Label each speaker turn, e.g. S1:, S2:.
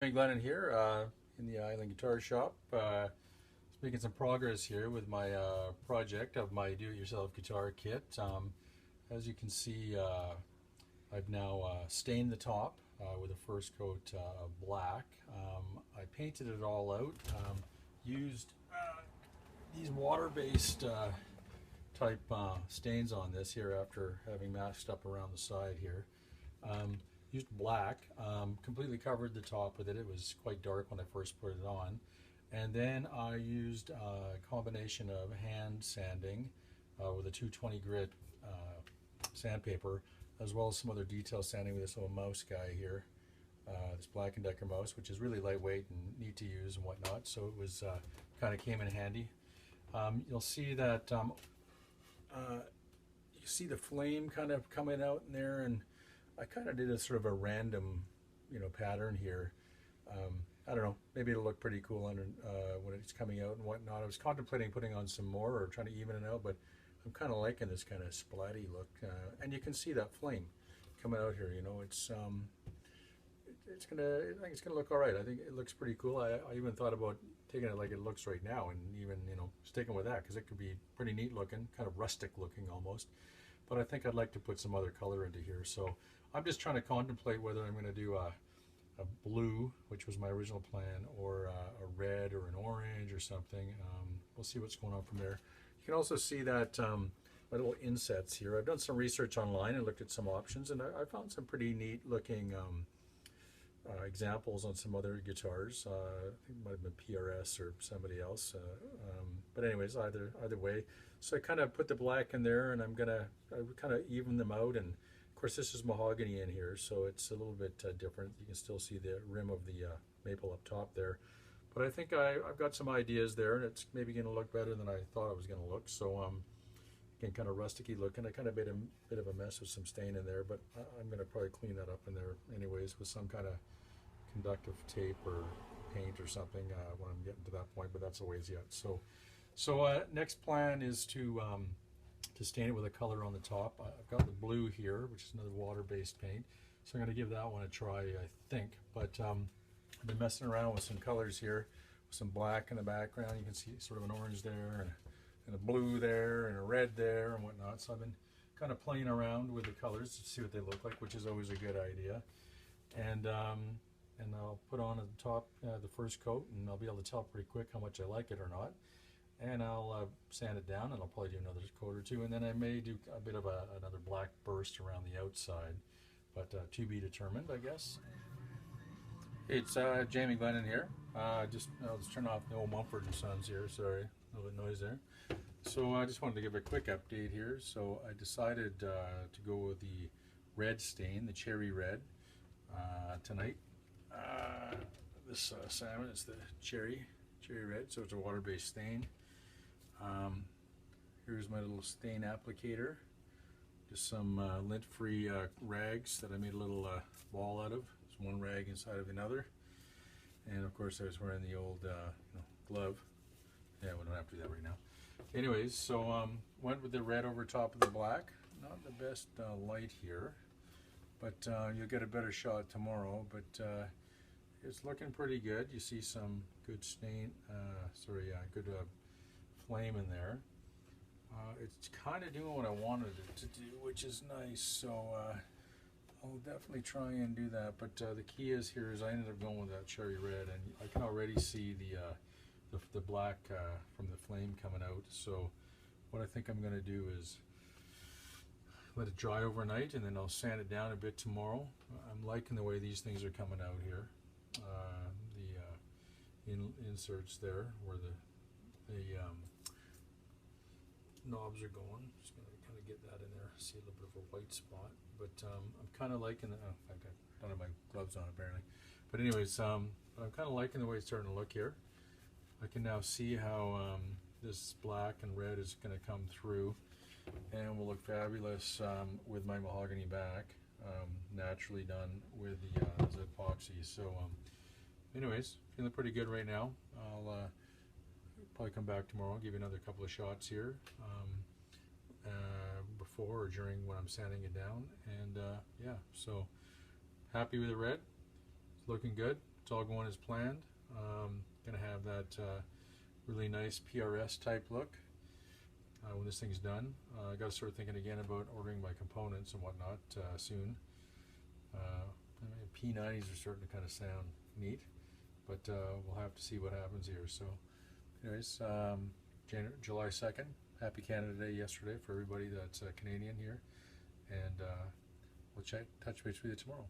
S1: Glennon here in the Island Guitar Shop. Just making some progress here with my project of my do-it-yourself guitar kit. As you can see, I've now stained the top with a first coat of black. I painted it all out, used these water-based type stains on this here after having matched up around the side here. Used black, completely covered the top with it. It was quite dark when I first put it on. And then I used a combination of hand sanding with a 220 grit sandpaper, as well as some other detail sanding with this little mouse guy here, this Black & Decker mouse, which is really lightweight and neat to use and whatnot. So it was kind of came in handy. You'll see that you see the flame kind of coming out in there, and I kind of did a sort of a random, pattern here. I don't know, maybe it'll look pretty cool under, when it's coming out and whatnot. I was contemplating putting on some more or trying to even it out, but I'm kind of liking this kind of splatty look. And you can see that flame coming out here. I think it's gonna look all right. I think it looks pretty cool. I even thought about taking it like it looks right now, and even sticking with that, because it could be pretty neat looking, kind of rustic looking almost. But I think I'd like to put some other color into here. So I'm just trying to contemplate whether I'm going to do a blue, which was my original plan, or a red or an orange or something. We'll see what's going on from there. You can also see that my little insets here. I've done some research online and looked at some options, and I found some pretty neat looking examples on some other guitars. I think it might have been PRS or somebody else. But anyways, either way. So I kind of put the black in there, and I kind of even them out. And of course, this is mahogany in here, so it's a little bit different. You can still see the rim of the maple up top there. But I think I've got some ideas there, and it's maybe going to look better than I thought it was going to look. So again, kind of rusticy looking. I kind of made a bit of a mess with some stain in there, but I'm going to probably clean that up in there anyways with some kind of conductive tape or paint or something when I'm getting to that point, but that's a ways yet. So next plan is to stain it with a color on the top. I've got the blue here, which is another water-based paint, so I'm going to give that one a try, I think. But I've been messing around with some colors here, with some black in the background. You can see sort of an orange there, and a blue there, and a red there, and whatnot. So I've been kind of playing around with the colors to see what they look like, which is always a good idea. And I'll put on at the top the first coat, and I'll be able to tell pretty quick how much I like it or not. And I'll sand it down, and I'll probably do another coat or two, and then I may do a bit of another black burst around the outside, but to be determined, I guess. It's Jamie Glennon here. I'll just turn off the old Mumford & Sons here, sorry, a little bit of noise there. So I just wanted to give a quick update here. So I decided to go with the red stain, the cherry red, tonight. This salmon is the cherry red, so it's a water-based stain. Here's my little stain applicator, just some lint-free rags that I made a little ball out of. There's one rag inside of another, and of course I was wearing the old glove. Yeah, we don't have to do that right now. Anyways, so went with the red over top of the black. Not the best light here, but you'll get a better shot tomorrow. But it's looking pretty good. You see some good stain, good flame in there. It's kind of doing what I wanted it to do, which is nice. So I'll definitely try and do that. But the key is I ended up going with that cherry red, and I can already see the black from the flame coming out. So what I think I'm going to do is let it dry overnight, and then I'll sand it down a bit tomorrow. I'm liking the way these things are coming out here. Inserts there where the knobs are going. Just going to kind of get that in there. See a little bit of a white spot, but I'm kind of liking the. Oh, I don't have my gloves on apparently. But anyways, I'm kind of liking the way it's starting to look here. I can now see how this black and red is going to come through, and will look fabulous with my mahogany back, naturally done with the epoxy. So anyways, feeling pretty good right now. I'll probably come back tomorrow, give you another couple of shots here before or during when I'm sanding it down. And yeah, so happy with the red. It's looking good. it's all going as planned. Gonna have that really nice PRS type look when this thing's done. I got to start thinking again about ordering my components and whatnot soon. P90s are starting to kind of sound neat, but we'll have to see what happens here. So anyways, July 2nd, happy Canada Day yesterday for everybody that's Canadian here, and we'll touch base with you tomorrow.